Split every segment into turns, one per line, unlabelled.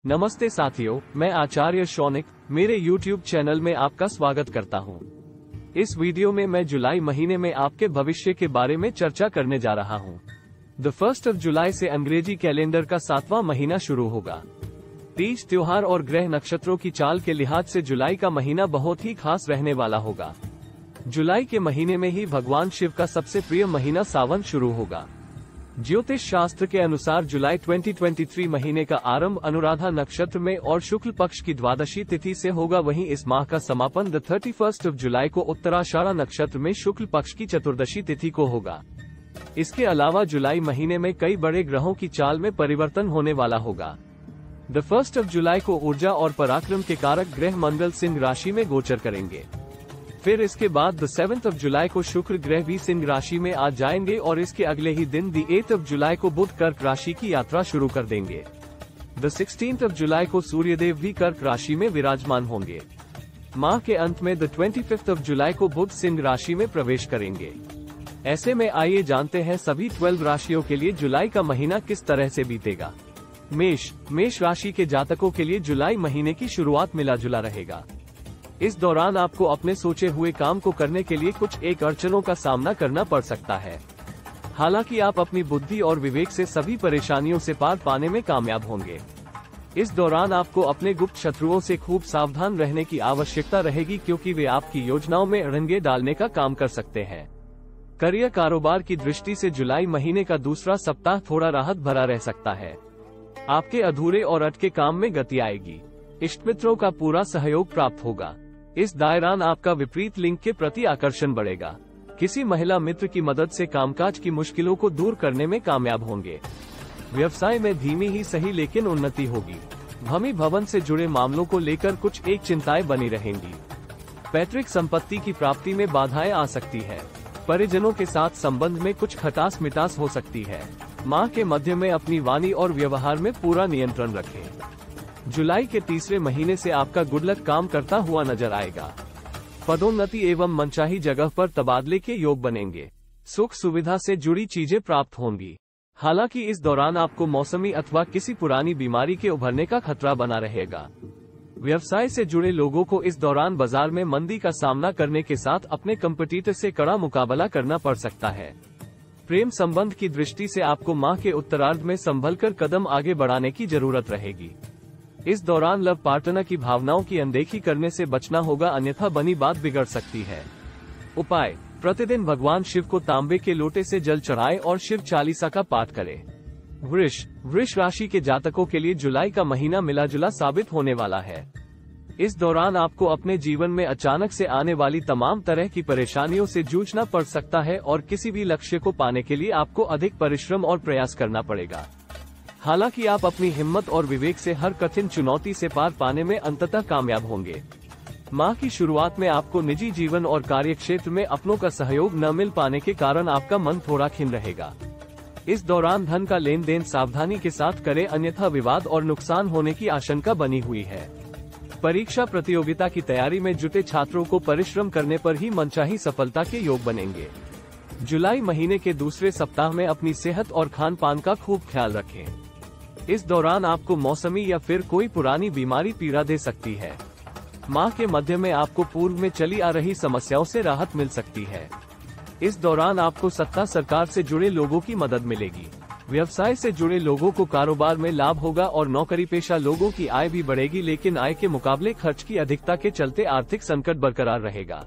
नमस्ते साथियों, मैं आचार्य शौनिक मेरे YouTube चैनल में आपका स्वागत करता हूं। इस वीडियो में मैं जुलाई महीने में आपके भविष्य के बारे में चर्चा करने जा रहा हूं। द 1 जुलाई से अंग्रेजी कैलेंडर का 7वां महीना शुरू होगा। तीज त्योहार और ग्रह नक्षत्रों की चाल के लिहाज से जुलाई का महीना बहुत ही खास रहने वाला होगा। जुलाई के महीने में ही भगवान शिव का सबसे प्रिय महीना सावन शुरू होगा। ज्योतिष शास्त्र के अनुसार जुलाई 2023 महीने का आरंभ अनुराधा नक्षत्र में और शुक्ल पक्ष की द्वादशी तिथि से होगा। वहीं इस माह का समापन द 31 जुलाई को उत्तराषाढ़ा नक्षत्र में शुक्ल पक्ष की चतुर्दशी तिथि को होगा। इसके अलावा जुलाई महीने में कई बड़े ग्रहों की चाल में परिवर्तन होने वाला होगा। द 1 जुलाई को ऊर्जा और पराक्रम के कारक ग्रह मंगल सिंह राशि में गोचर करेंगे। फिर इसके बाद द 7 जुलाई को शुक्र ग्रह भी सिंह राशि में आ जाएंगे और इसके अगले ही दिन द 8 जुलाई को बुध कर्क राशि की यात्रा शुरू कर देंगे। द 16 जुलाई को सूर्यदेव भी कर्क राशि में विराजमान होंगे। माह के अंत में द 25 जुलाई को बुध सिंह राशि में प्रवेश करेंगे। ऐसे में आइए जानते हैं सभी 12 राशियों के लिए जुलाई का महीना किस तरह से बीतेगा। मेष राशि के जातकों के लिए जुलाई महीने की शुरुआत मिला जुला रहेगा। इस दौरान आपको अपने सोचे हुए काम को करने के लिए कुछ एक अड़चनों का सामना करना पड़ सकता है। हालांकि आप अपनी बुद्धि और विवेक से सभी परेशानियों से पार पाने में कामयाब होंगे। इस दौरान आपको अपने गुप्त शत्रुओं से खूब सावधान रहने की आवश्यकता रहेगी, क्योंकि वे आपकी योजनाओं में अड़ंगे डालने का काम कर सकते हैं। करियर कारोबार की दृष्टि से जुलाई महीने का दूसरा सप्ताह थोड़ा राहत भरा रह सकता है। आपके अधूरे और अटके काम में गति आएगी। इष्ट मित्रों का पूरा सहयोग प्राप्त होगा। इस दौरान आपका विपरीत लिंग के प्रति आकर्षण बढ़ेगा। किसी महिला मित्र की मदद से कामकाज की मुश्किलों को दूर करने में कामयाब होंगे। व्यवसाय में धीमी ही सही लेकिन उन्नति होगी। भूमि भवन से जुड़े मामलों को लेकर कुछ एक चिंताएं बनी रहेंगी। पैतृक संपत्ति की प्राप्ति में बाधाएं आ सकती है। परिजनों के साथ संबंध में कुछ खटास मिटास हो सकती है। माह के मध्य में अपनी वाणी और व्यवहार में पूरा नियंत्रण रखें। जुलाई के तीसरे महीने से आपका गुड लक काम करता हुआ नजर आएगा। पदोन्नति एवं मनचाही जगह पर तबादले के योग बनेंगे। सुख सुविधा से जुड़ी चीजें प्राप्त होंगी। हालांकि इस दौरान आपको मौसमी अथवा किसी पुरानी बीमारी के उभरने का खतरा बना रहेगा। व्यवसाय से जुड़े लोगों को इस दौरान बाजार में मंदी का सामना करने के साथ अपने कंपटीटर से कड़ा मुकाबला करना पड़ सकता है। प्रेम संबंध की दृष्टि से आपको माह के उत्तरार्ध में संभलकर कदम आगे बढ़ाने की जरूरत रहेगी। इस दौरान लव पार्टनर की भावनाओं की अनदेखी करने से बचना होगा, अन्यथा बनी बात बिगड़ सकती है। उपाय: प्रतिदिन भगवान शिव को तांबे के लोटे से जल चढ़ाएं और शिव चालीसा का पाठ करें। वृष राशि के जातकों के लिए जुलाई का महीना मिला जुला साबित होने वाला है। इस दौरान आपको अपने जीवन में अचानक से आने वाली तमाम तरह की परेशानियों से जूझना पड़ सकता है और किसी भी लक्ष्य को पाने के लिए आपको अधिक परिश्रम और प्रयास करना पड़ेगा। हालांकि आप अपनी हिम्मत और विवेक से हर कठिन चुनौती से पार पाने में अंततः कामयाब होंगे। माह की शुरुआत में आपको निजी जीवन और कार्यक्षेत्र में अपनों का सहयोग न मिल पाने के कारण आपका मन थोड़ा खिन्न रहेगा। इस दौरान धन का लेन देन सावधानी के साथ करें, अन्यथा विवाद और नुकसान होने की आशंका बनी हुई है। परीक्षा प्रतियोगिता की तैयारी में जुटे छात्रों को परिश्रम करने पर ही मनचाही सफलता के योग बनेंगे। जुलाई महीने के दूसरे सप्ताह में अपनी सेहत और खान पान का खूब ख्याल रखें। इस दौरान आपको मौसमी या फिर कोई पुरानी बीमारी पीड़ा दे सकती है। माह के मध्य में आपको पूर्व में चली आ रही समस्याओं से राहत मिल सकती है। इस दौरान आपको सत्ता सरकार से जुड़े लोगों की मदद मिलेगी। व्यवसाय से जुड़े लोगों को कारोबार में लाभ होगा और नौकरी पेशा लोगों की आय भी बढ़ेगी, लेकिन आय के मुकाबले खर्च की अधिकता के चलते आर्थिक संकट बरकरार रहेगा।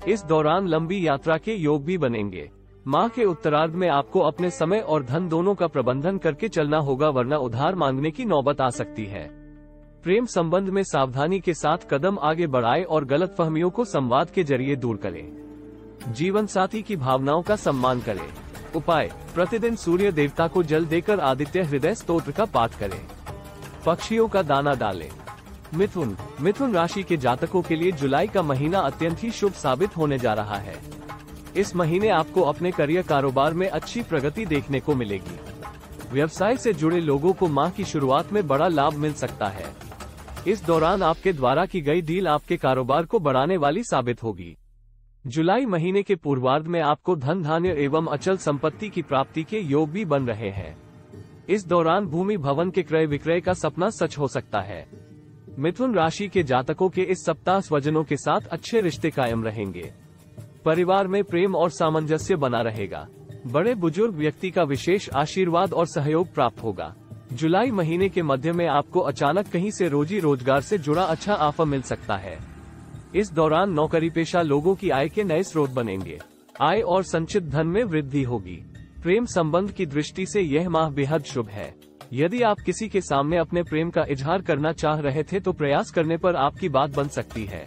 इस दौरान लंबी यात्रा के योग भी बनेंगे। माह के उत्तरार्ध में आपको अपने समय और धन दोनों का प्रबंधन करके चलना होगा, वरना उधार मांगने की नौबत आ सकती है। प्रेम संबंध में सावधानी के साथ कदम आगे बढ़ाएं और गलतफहमियों को संवाद के जरिए दूर करें। जीवन साथी की भावनाओं का सम्मान करें। उपाय: प्रतिदिन सूर्य देवता को जल देकर आदित्य हृदय स्तोत्र का पाठ करें। पक्षियों का दाना डालें। मिथुन राशि के जातकों के लिए जुलाई का महीना अत्यंत ही शुभ साबित होने जा रहा है। इस महीने आपको अपने करियर कारोबार में अच्छी प्रगति देखने को मिलेगी। व्यवसाय से जुड़े लोगों को माह की शुरुआत में बड़ा लाभ मिल सकता है। इस दौरान आपके द्वारा की गई डील आपके कारोबार को बढ़ाने वाली साबित होगी। जुलाई महीने के पूर्वार्ध में आपको धन धान्य एवं अचल संपत्ति की प्राप्ति के योग भी बन रहे हैं। इस दौरान भूमि भवन के क्रय विक्रय का सपना सच हो सकता है। मिथुन राशि के जातकों के इस सप्ताह स्वजनों के साथ अच्छे रिश्ते कायम रहेंगे। परिवार में प्रेम और सामंजस्य बना रहेगा। बड़े बुजुर्ग व्यक्ति का विशेष आशीर्वाद और सहयोग प्राप्त होगा। जुलाई महीने के मध्य में आपको अचानक कहीं से रोजी रोजगार से जुड़ा अच्छा ऑफर मिल सकता है। इस दौरान नौकरी पेशा लोगों की आय के नए स्रोत बनेंगे। आय और संचित धन में वृद्धि होगी। प्रेम संबंध की दृष्टि से यह माह बेहद शुभ है। यदि आप किसी के सामने अपने प्रेम का इजहार करना चाह रहे थे तो प्रयास करने पर आपकी बात बन सकती है।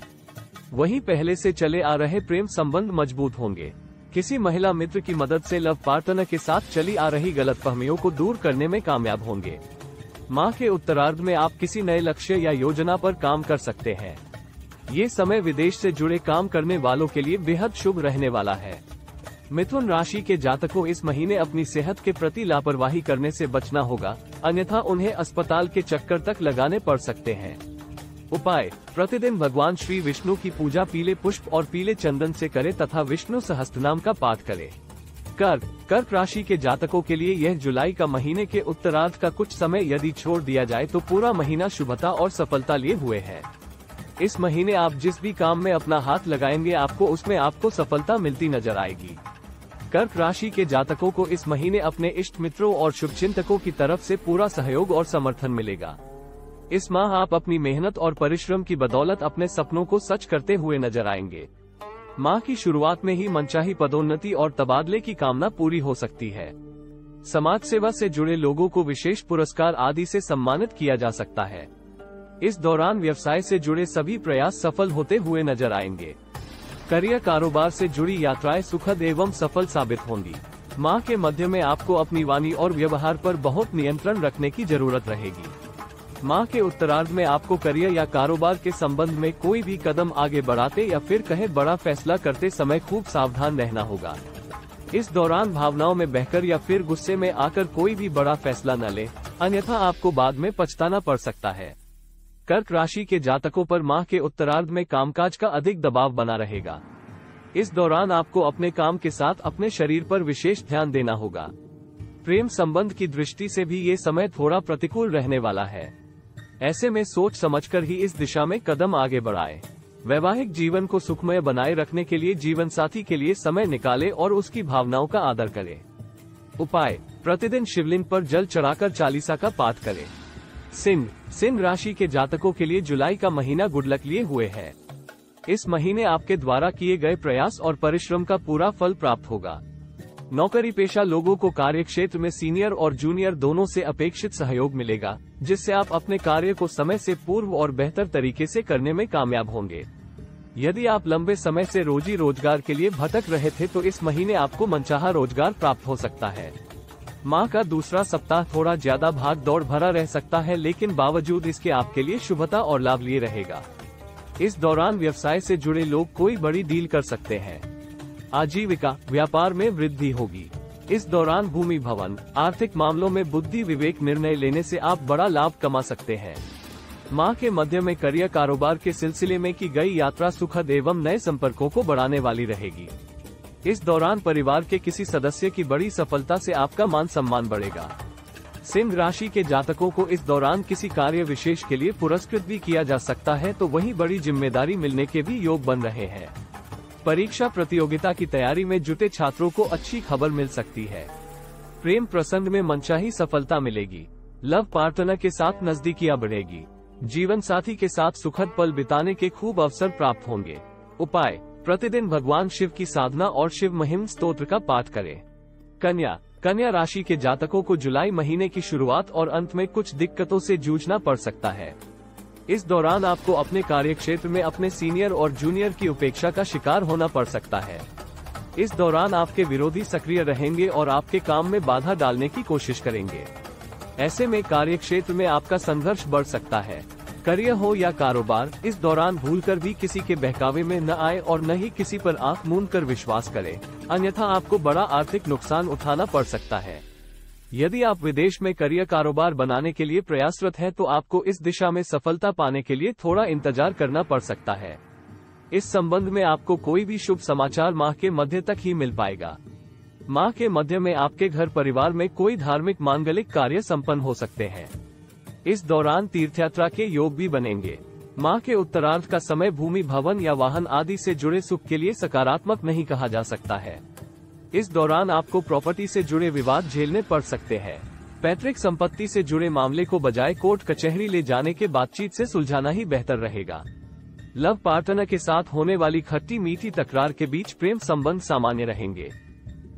वहीं पहले से चले आ रहे प्रेम संबंध मजबूत होंगे। किसी महिला मित्र की मदद से लव पार्टनर के साथ चली आ रही गलतफहमियों को दूर करने में कामयाब होंगे। माह के उत्तरार्ध में आप किसी नए लक्ष्य या योजना पर काम कर सकते हैं। ये समय विदेश से जुड़े काम करने वालों के लिए बेहद शुभ रहने वाला है। मिथुन राशि के जातकों इस महीने अपनी सेहत के प्रति लापरवाही करने से बचना होगा, अन्यथा उन्हें अस्पताल के चक्कर तक लगाने पड़ सकते हैं। उपाय: प्रतिदिन भगवान श्री विष्णु की पूजा पीले पुष्प और पीले चंदन से करें तथा विष्णु सहस्त्रनाम का पाठ करें। कर्क राशि के जातकों के लिए यह जुलाई का महीने के उत्तरार्ध का कुछ समय यदि छोड़ दिया जाए तो पूरा महीना शुभता और सफलता लिए हुए है। इस महीने आप जिस भी काम में अपना हाथ लगाएंगे आपको सफलता मिलती नजर आएगी। कर्क राशि के जातकों को इस महीने अपने इष्ट मित्रों और शुभचिंतकों की तरफ से पूरा सहयोग और समर्थन मिलेगा। इस माह आप अपनी मेहनत और परिश्रम की बदौलत अपने सपनों को सच करते हुए नजर आएंगे। माह की शुरुआत में ही मनचाही पदोन्नति और तबादले की कामना पूरी हो सकती है। समाज सेवा से जुड़े लोगों को विशेष पुरस्कार आदि से सम्मानित किया जा सकता है। इस दौरान व्यवसाय से जुड़े सभी प्रयास सफल होते हुए नजर आएंगे। करियर कारोबार से जुड़ी यात्राएं सुखद एवं सफल साबित होंगी। माह के मध्य में आपको अपनी वाणी और व्यवहार पर बहुत नियंत्रण रखने की जरूरत रहेगी। माह के उत्तरार्ध में आपको करियर या कारोबार के संबंध में कोई भी कदम आगे बढ़ाते या फिर कहे बड़ा फैसला करते समय खूब सावधान रहना होगा। इस दौरान भावनाओं में बहकर या फिर गुस्से में आकर कोई भी बड़ा फैसला न ले, अन्यथा आपको बाद में पछताना पड़ सकता है। कर्क राशि के जातकों पर माह के उत्तरार्ध में कामकाज का अधिक दबाव बना रहेगा। इस दौरान आपको अपने काम के साथ अपने शरीर पर विशेष ध्यान देना होगा। प्रेम संबंध की दृष्टि से भी ये समय थोड़ा प्रतिकूल रहने वाला है। ऐसे में सोच समझकर ही इस दिशा में कदम आगे बढ़ाएं। वैवाहिक जीवन को सुखमय बनाए रखने के लिए जीवन साथी के लिए समय निकालें और उसकी भावनाओं का आदर करें। उपाय: प्रतिदिन शिवलिंग पर जल चढ़ाकर चालीसा का पाठ करें। सिंह राशि के जातकों के लिए जुलाई का महीना गुड लक लिए हुए है। इस महीने आपके द्वारा किए गए प्रयास और परिश्रम का पूरा फल प्राप्त होगा। नौकरी पेशा लोगों को कार्य क्षेत्र में सीनियर और जूनियर दोनों से अपेक्षित सहयोग मिलेगा, जिससे आप अपने कार्य को समय से पूर्व और बेहतर तरीके से करने में कामयाब होंगे। यदि आप लंबे समय से रोजी रोजगार के लिए भटक रहे थे तो इस महीने आपको मनचाहा रोजगार प्राप्त हो सकता है। माह का दूसरा सप्ताह थोड़ा ज्यादा भाग दौड़ भरा रह सकता है, लेकिन बावजूद इसके आपके लिए शुभता और लाभ लिए रहेगा। इस दौरान व्यवसाय से जुड़े लोग कोई बड़ी डील कर सकते हैं। आजीविका व्यापार में वृद्धि होगी। इस दौरान भूमि भवन आर्थिक मामलों में बुद्धि विवेक निर्णय लेने से आप बड़ा लाभ कमा सकते हैं। माह के मध्य में करियर कारोबार के सिलसिले में की गई यात्रा सुखद एवं नए संपर्कों को बढ़ाने वाली रहेगी। इस दौरान परिवार के किसी सदस्य की बड़ी सफलता से आपका मान सम्मान बढ़ेगा। सिंह राशि के जातकों को इस दौरान किसी कार्य विशेष के लिए पुरस्कृत भी किया जा सकता है, तो वहीं बड़ी जिम्मेदारी मिलने के भी योग बन रहे हैं। परीक्षा प्रतियोगिता की तैयारी में जुटे छात्रों को अच्छी खबर मिल सकती है। प्रेम प्रसंग में मनचाही सफलता मिलेगी। लव पार्टनर के साथ नजदीकियां बढ़ेगी। जीवन साथी के साथ सुखद पल बिताने के खूब अवसर प्राप्त होंगे। उपाय: प्रतिदिन भगवान शिव की साधना और शिव महिम स्तोत्र का पाठ करें। कन्या राशि के जातकों को जुलाई महीने की शुरुआत और अंत में कुछ दिक्कतों से जूझना पड़ सकता है। इस दौरान आपको अपने कार्यक्षेत्र में अपने सीनियर और जूनियर की उपेक्षा का शिकार होना पड़ सकता है। इस दौरान आपके विरोधी सक्रिय रहेंगे और आपके काम में बाधा डालने की कोशिश करेंगे। ऐसे में कार्यक्षेत्र में आपका संघर्ष बढ़ सकता है। करियर हो या कारोबार, इस दौरान भूलकर भी किसी के बहकावे में न आए और न ही किसी पर आंख मूंद कर विश्वास करें, अन्यथा आपको बड़ा आर्थिक नुकसान उठाना पड़ सकता है। यदि आप विदेश में करियर कारोबार बनाने के लिए प्रयासरत हैं तो आपको इस दिशा में सफलता पाने के लिए थोड़ा इंतजार करना पड़ सकता है। इस संबंध में आपको कोई भी शुभ समाचार माह के मध्य तक ही मिल पाएगा। माह के मध्य में आपके घर परिवार में कोई धार्मिक मांगलिक कार्य संपन्न हो सकते हैं। इस दौरान तीर्थयात्रा के योग भी बनेंगे। माह के उत्तरार्ध का समय भूमि, भवन या वाहन आदि से जुड़े सुख के लिए सकारात्मक नहीं कहा जा सकता है। इस दौरान आपको प्रॉपर्टी से जुड़े विवाद झेलने पड़ सकते हैं। पैतृक संपत्ति से जुड़े मामले को बजाय कोर्ट कचहरी ले जाने के बातचीत से सुलझाना ही बेहतर रहेगा। लव पार्टनर के साथ होने वाली खट्टी मीठी तकरार के बीच प्रेम संबंध सामान्य रहेंगे।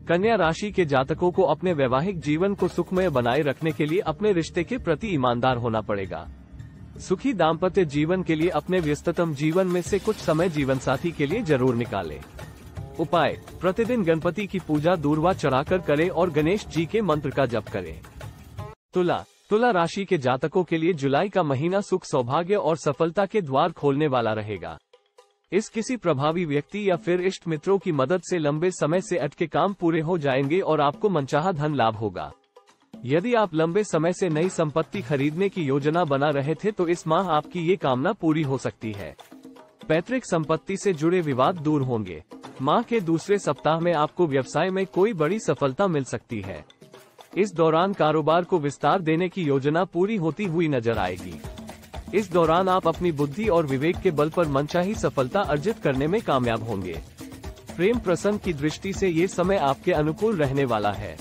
कन्या राशि के जातकों को अपने वैवाहिक जीवन को सुखमय बनाए रखने के लिए अपने रिश्ते के प्रति ईमानदार होना पड़ेगा। सुखी दाम्पत्य जीवन के लिए अपने व्यस्ततम जीवन में से कुछ समय जीवन साथी के लिए जरूर निकालें। उपाय: प्रतिदिन गणपति की पूजा दूर्वा चढ़ाकर करें और गणेश जी के मंत्र का जप करें। तुला राशि के जातकों के लिए जुलाई का महीना सुख, सौभाग्य और सफलता के द्वार खोलने वाला रहेगा। इस किसी प्रभावी व्यक्ति या फिर इष्ट मित्रों की मदद से लंबे समय से अटके काम पूरे हो जाएंगे और आपको मनचाहा धन लाभ होगा। यदि आप लंबे समय से नई संपत्ति खरीदने की योजना बना रहे थे तो इस माह आपकी ये कामना पूरी हो सकती है। पैतृक संपत्ति से जुड़े विवाद दूर होंगे। माह के दूसरे सप्ताह में आपको व्यवसाय में कोई बड़ी सफलता मिल सकती है। इस दौरान कारोबार को विस्तार देने की योजना पूरी होती हुई नजर आएगी। इस दौरान आप अपनी बुद्धि और विवेक के बल पर मनचाही सफलता अर्जित करने में कामयाब होंगे। प्रेम प्रसंग की दृष्टि से ये समय आपके अनुकूल रहने वाला है।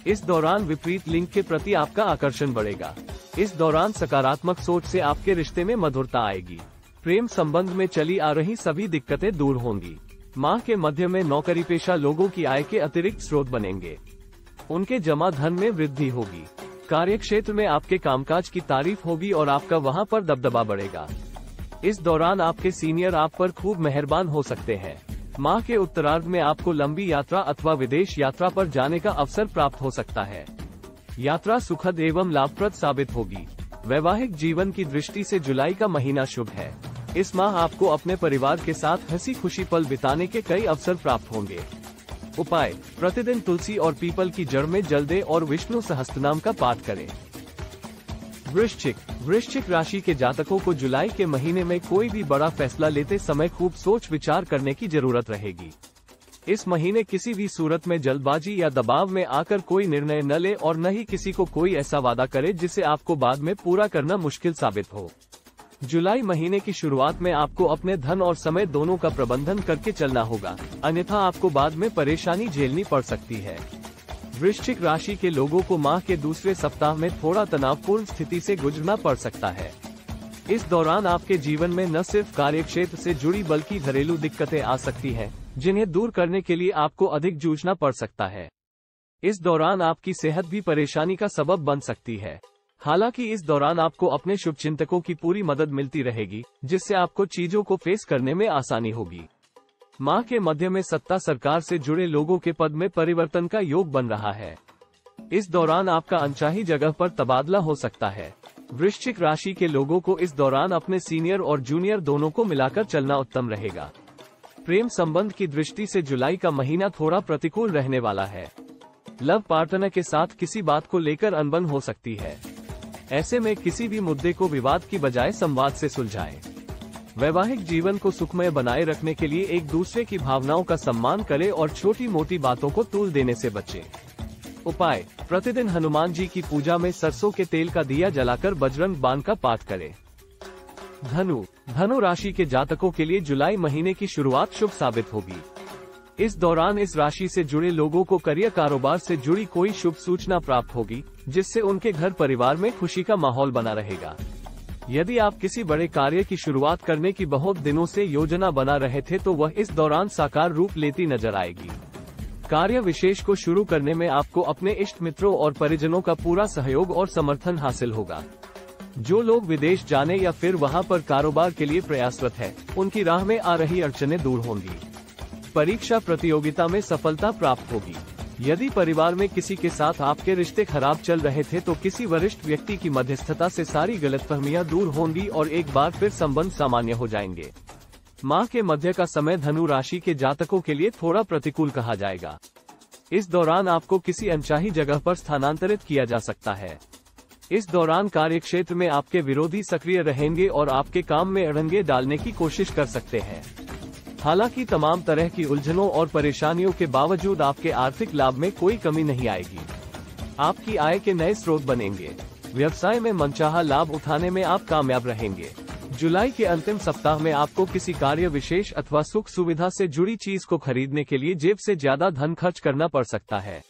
इस दौरान विपरीत लिंग के प्रति आपका आकर्षण बढ़ेगा। इस दौरान सकारात्मक सोच से आपके रिश्ते में मधुरता आएगी। प्रेम संबंध में चली आ रही सभी दिक्कतें दूर होंगी। माह के मध्य में नौकरी पेशा लोगों की आय के अतिरिक्त स्रोत बनेंगे। उनके जमा धन में वृद्धि होगी। कार्यक्षेत्र में आपके कामकाज की तारीफ होगी और आपका वहां पर दबदबा बढ़ेगा। इस दौरान आपके सीनियर आप पर खूब मेहरबान हो सकते हैं। माह के उत्तरार्ध में आपको लंबी यात्रा अथवा विदेश यात्रा पर जाने का अवसर प्राप्त हो सकता है। यात्रा सुखद एवं लाभप्रद साबित होगी। वैवाहिक जीवन की दृष्टि से जुलाई का महीना शुभ है। इस माह आपको अपने परिवार के साथ हंसी खुशी पल बिताने के कई अवसर प्राप्त होंगे। उपाय: प्रतिदिन तुलसी और पीपल की जड़ में जल दें और विष्णु सहस्त्रनाम का पाठ करें। वृश्चिक राशि के जातकों को जुलाई के महीने में कोई भी बड़ा फैसला लेते समय खूब सोच विचार करने की जरूरत रहेगी। इस महीने किसी भी सूरत में जल्दबाजी या दबाव में आकर कोई निर्णय न ले और न ही किसी को कोई ऐसा वादा करे जिसे आपको बाद में पूरा करना मुश्किल साबित हो। जुलाई महीने की शुरुआत में आपको अपने धन और समय दोनों का प्रबंधन करके चलना होगा, अन्यथा आपको बाद में परेशानी झेलनी पड़ सकती है। वृश्चिक राशि के लोगों को माह के दूसरे सप्ताह में थोड़ा तनावपूर्ण स्थिति से गुजरना पड़ सकता है। इस दौरान आपके जीवन में न सिर्फ कार्यक्षेत्र से जुड़ी बल्कि घरेलू दिक्कतें आ सकती हैं, जिन्हें दूर करने के लिए आपको अधिक जूझना पड़ सकता है। इस दौरान आपकी सेहत भी परेशानी का सबब बन सकती है। हालांकि इस दौरान आपको अपने शुभचिंतकों की पूरी मदद मिलती रहेगी, जिससे आपको चीजों को फेस करने में आसानी होगी। माह के मध्य में सत्ता सरकार से जुड़े लोगों के पद में परिवर्तन का योग बन रहा है। इस दौरान आपका अनचाही जगह पर तबादला हो सकता है। वृश्चिक राशि के लोगों को इस दौरान अपने सीनियर और जूनियर दोनों को मिलाकर चलना उत्तम रहेगा। प्रेम संबंध की दृष्टि से जुलाई का महीना थोड़ा प्रतिकूल रहने वाला है। लव पार्टनर के साथ किसी बात को लेकर अनबन हो सकती है। ऐसे में किसी भी मुद्दे को विवाद की बजाय संवाद से सुलझाएं। वैवाहिक जीवन को सुखमय बनाए रखने के लिए एक दूसरे की भावनाओं का सम्मान करें और छोटी मोटी बातों को तूल देने से बचें। उपाय: प्रतिदिन हनुमान जी की पूजा में सरसों के तेल का दिया जलाकर बजरंग बाण का पाठ करें। धनु राशि के जातकों के लिए जुलाई महीने की शुरुआत शुभ साबित होगी। इस दौरान इस राशि से जुड़े लोगों को करियर कारोबार से जुड़ी कोई शुभ सूचना प्राप्त होगी, जिससे उनके घर परिवार में खुशी का माहौल बना रहेगा। यदि आप किसी बड़े कार्य की शुरुआत करने की बहुत दिनों से योजना बना रहे थे तो वह इस दौरान साकार रूप लेती नजर आएगी। कार्य विशेष को शुरू करने में आपको अपने इष्ट मित्रों और परिजनों का पूरा सहयोग और समर्थन हासिल होगा। जो लोग विदेश जाने या फिर वहां पर कारोबार के लिए प्रयासरत है, उनकी राह में आ रही अड़चनें दूर होंगी। परीक्षा प्रतियोगिता में सफलता प्राप्त होगी। यदि परिवार में किसी के साथ आपके रिश्ते खराब चल रहे थे तो किसी वरिष्ठ व्यक्ति की मध्यस्थता से सारी गलतफहमियां दूर होंगी और एक बार फिर संबंध सामान्य हो जाएंगे। माह के मध्य का समय धनु राशि के जातकों के लिए थोड़ा प्रतिकूल कहा जाएगा। इस दौरान आपको किसी अनचाही जगह पर स्थानांतरित किया जा सकता है। इस दौरान कार्यक्षेत्र में आपके विरोधी सक्रिय रहेंगे और आपके काम में अड़ंगे डालने की कोशिश कर सकते हैं। हालांकि तमाम तरह की उलझनों और परेशानियों के बावजूद आपके आर्थिक लाभ में कोई कमी नहीं आएगी। आपकी आय के नए स्रोत बनेंगे। व्यवसाय में मनचाहा लाभ उठाने में आप कामयाब रहेंगे। जुलाई के अंतिम सप्ताह में आपको किसी कार्य विशेष अथवा सुख सुविधा से जुड़ी चीज को खरीदने के लिए जेब से ज्यादा धन खर्च करना पड़ सकता है।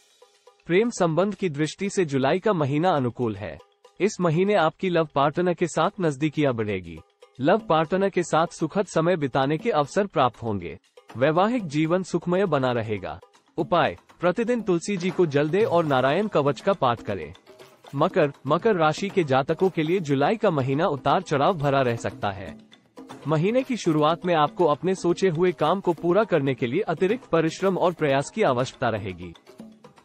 प्रेम संबंध की दृष्टि से जुलाई का महीना अनुकूल है। इस महीने आपकी लव पार्टनर के साथ नजदीकियां बढ़ेगी। लव पार्टनर के साथ सुखद समय बिताने के अवसर प्राप्त होंगे। वैवाहिक जीवन सुखमय बना रहेगा। उपाय: प्रतिदिन तुलसी जी को जल दे और नारायण कवच का पाठ करें। मकर राशि के जातकों के लिए जुलाई का महीना उतार चढ़ाव भरा रह सकता है। महीने की शुरुआत में आपको अपने सोचे हुए काम को पूरा करने के लिए अतिरिक्त परिश्रम और प्रयास की आवश्यकता रहेगी।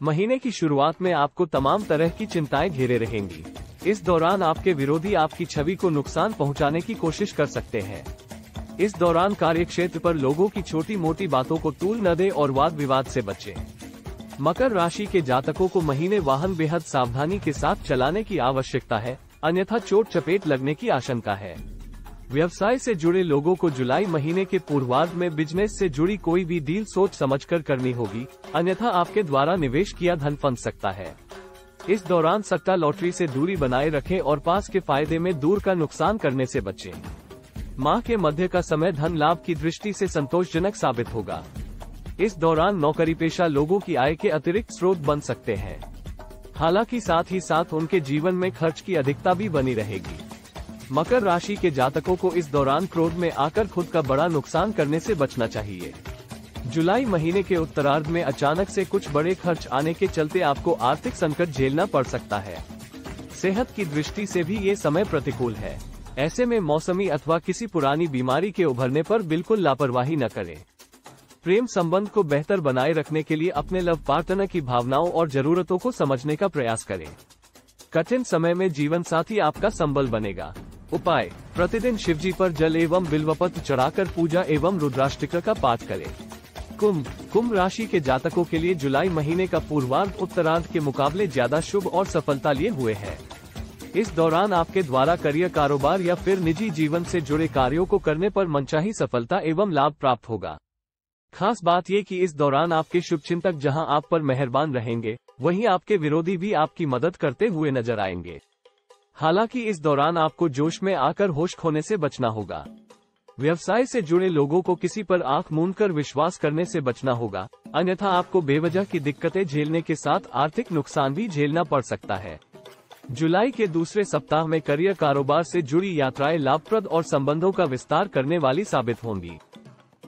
महीने की शुरुआत में आपको तमाम तरह की चिंताएं घेरे रहेंगी। इस दौरान आपके विरोधी आपकी छवि को नुकसान पहुंचाने की कोशिश कर सकते हैं। इस दौरान कार्यक्षेत्र पर लोगों की छोटी मोटी बातों को तूल न दें और वाद विवाद से बचें। मकर राशि के जातकों को महीने वाहन बेहद सावधानी के साथ चलाने की आवश्यकता है, अन्यथा चोट चपेट लगने की आशंका है। व्यवसाय से जुड़े लोगों को जुलाई महीने के पूर्वार्ध में बिजनेस से जुड़ी कोई भी डील सोच समझकर करनी होगी, अन्यथा आपके द्वारा निवेश किया धन फंस सकता है। इस दौरान सट्टा लॉटरी से दूरी बनाए रखें और पास के फायदे में दूर का नुकसान करने से बचें। माह के मध्य का समय धन लाभ की दृष्टि से संतोषजनक साबित होगा। इस दौरान नौकरी पेशा लोगों की आय के अतिरिक्त स्रोत बन सकते हैं। हालांकि साथ ही साथ उनके जीवन में खर्च की अधिकता भी बनी रहेगी। मकर राशि के जातकों को इस दौरान क्रोध में आकर खुद का बड़ा नुकसान करने से बचना चाहिए। जुलाई महीने के उत्तरार्ध में अचानक से कुछ बड़े खर्च आने के चलते आपको आर्थिक संकट झेलना पड़ सकता है। सेहत की दृष्टि से भी ये समय प्रतिकूल है। ऐसे में मौसमी अथवा किसी पुरानी बीमारी के उभरने पर बिल्कुल लापरवाही न करें। प्रेम संबंध को बेहतर बनाए रखने के लिए अपने लव पार्टनर की भावनाओं और जरूरतों को समझने का प्रयास करें। कठिन समय में जीवन साथी आपका संबल बनेगा। उपाय: प्रतिदिन शिवजी पर जल एवं बिल्वपत्र चढ़ाकर पूजा एवं रुद्राष्टक का पाठ करें। कुंभ राशि के जातकों के लिए जुलाई महीने का पूर्वार्ध उत्तरार्ध के मुकाबले ज्यादा शुभ और सफलता लिए हुए है। इस दौरान आपके द्वारा करियर, कारोबार या फिर निजी जीवन से जुड़े कार्यों को करने पर मनचाही सफलता एवं लाभ प्राप्त होगा। खास बात ये कि इस दौरान आपके शुभचिंतक जहां आप पर मेहरबान रहेंगे, वहीं आपके विरोधी भी आपकी मदद करते हुए नजर आएंगे। हालांकि इस दौरान आपको जोश में आकर होश खोने से बचना होगा। व्यवसाय से जुड़े लोगों को किसी पर आंख मूंदकर विश्वास करने से बचना होगा, अन्यथा आपको बेवजह की दिक्कतें झेलने के साथ आर्थिक नुकसान भी झेलना पड़ सकता है। जुलाई के दूसरे सप्ताह में करियर, कारोबार से जुड़ी यात्राएं लाभप्रद और संबंधों का विस्तार करने वाली साबित होंगी।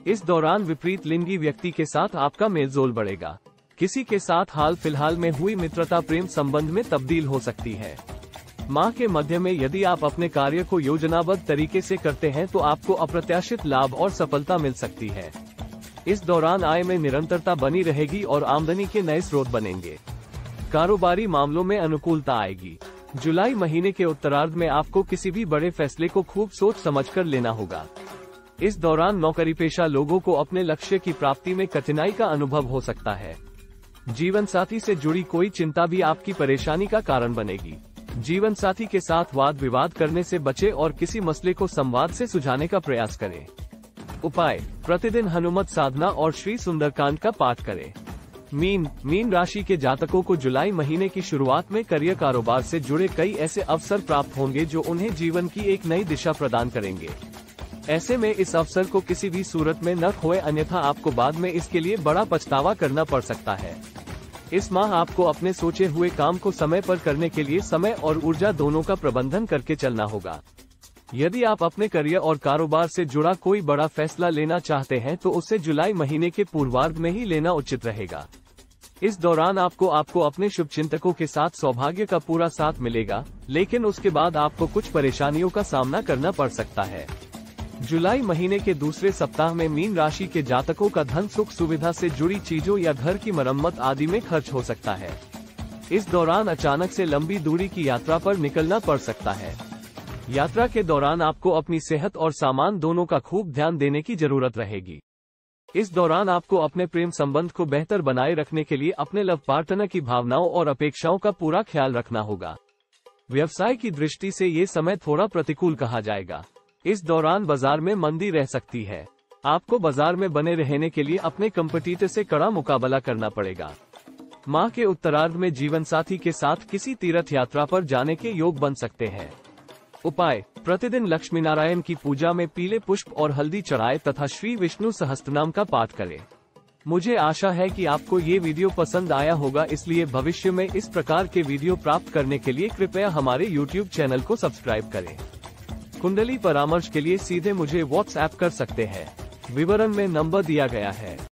इस दौरान विपरीत लिंगी व्यक्ति के साथ आपका मेलजोल बढ़ेगा। किसी के साथ हाल फिलहाल में हुई मित्रता प्रेम संबंध में तब्दील हो सकती है। माह के मध्य में यदि आप अपने कार्य को योजनाबद्ध तरीके से करते हैं तो आपको अप्रत्याशित लाभ और सफलता मिल सकती है। इस दौरान आय में निरंतरता बनी रहेगी और आमदनी के नए स्रोत बनेंगे। कारोबारी मामलों में अनुकूलता आएगी। जुलाई महीने के उत्तरार्ध में आपको किसी भी बड़े फैसले को खूब सोच समझकर लेना होगा। इस दौरान नौकरी पेशा लोगों को अपने लक्ष्य की प्राप्ति में कठिनाई का अनुभव हो सकता है। जीवन साथी से जुड़ी कोई चिंता भी आपकी परेशानी का कारण बनेगी। जीवन साथी के साथ वाद विवाद करने से बचे और किसी मसले को संवाद से सुलझाने का प्रयास करें। उपाय: प्रतिदिन हनुमत साधना और श्री सुंदरकांड का पाठ करें। मीन राशि के जातकों को जुलाई महीने की शुरुआत में करियर, कारोबार से जुड़े कई ऐसे अवसर प्राप्त होंगे जो उन्हें जीवन की एक नई दिशा प्रदान करेंगे। ऐसे में इस अवसर को किसी भी सूरत में न खोएं, अन्यथा आपको बाद में इसके लिए बड़ा पछतावा करना पड़ सकता है। इस माह आपको अपने सोचे हुए काम को समय पर करने के लिए समय और ऊर्जा दोनों का प्रबंधन करके चलना होगा। यदि आप अपने करियर और कारोबार से जुड़ा कोई बड़ा फैसला लेना चाहते हैं तो उसे जुलाई महीने के पूर्वार्ध में ही लेना उचित रहेगा। इस दौरान आपको अपने शुभचिंतकों के साथ सौभाग्य का पूरा साथ मिलेगा, लेकिन उसके बाद आपको कुछ परेशानियों का सामना करना पड़ सकता है। जुलाई महीने के दूसरे सप्ताह में मीन राशि के जातकों का धन, सुख सुविधा से जुड़ी चीजों या घर की मरम्मत आदि में खर्च हो सकता है। इस दौरान अचानक से लंबी दूरी की यात्रा पर निकलना पड़ सकता है। यात्रा के दौरान आपको अपनी सेहत और सामान दोनों का खूब ध्यान देने की जरूरत रहेगी। इस दौरान आपको अपने प्रेम संबंध को बेहतर बनाए रखने के लिए अपने लव पार्टनर की भावनाओं और अपेक्षाओं का पूरा ख्याल रखना होगा। व्यवसाय की दृष्टि से ये समय थोड़ा प्रतिकूल कहा जाएगा। इस दौरान बाजार में मंदी रह सकती है। आपको बाजार में बने रहने के लिए अपने कंपटीटर से कड़ा मुकाबला करना पड़ेगा। माह के उत्तरार्ध में जीवन साथी के साथ किसी तीर्थ यात्रा पर जाने के योग बन सकते हैं। उपाय: प्रतिदिन लक्ष्मी नारायण की पूजा में पीले पुष्प और हल्दी चढ़ाएं तथा श्री विष्णु सहस्त्रनाम का पाठ करें। मुझे आशा है कि आपको ये वीडियो पसंद आया होगा, इसलिए भविष्य में इस प्रकार के वीडियो प्राप्त करने के लिए कृपया हमारे YouTube चैनल को सब्सक्राइब करें। कुंडली परामर्श के लिए सीधे मुझे WhatsApp कर सकते हैं। विवरण में नंबर दिया गया है।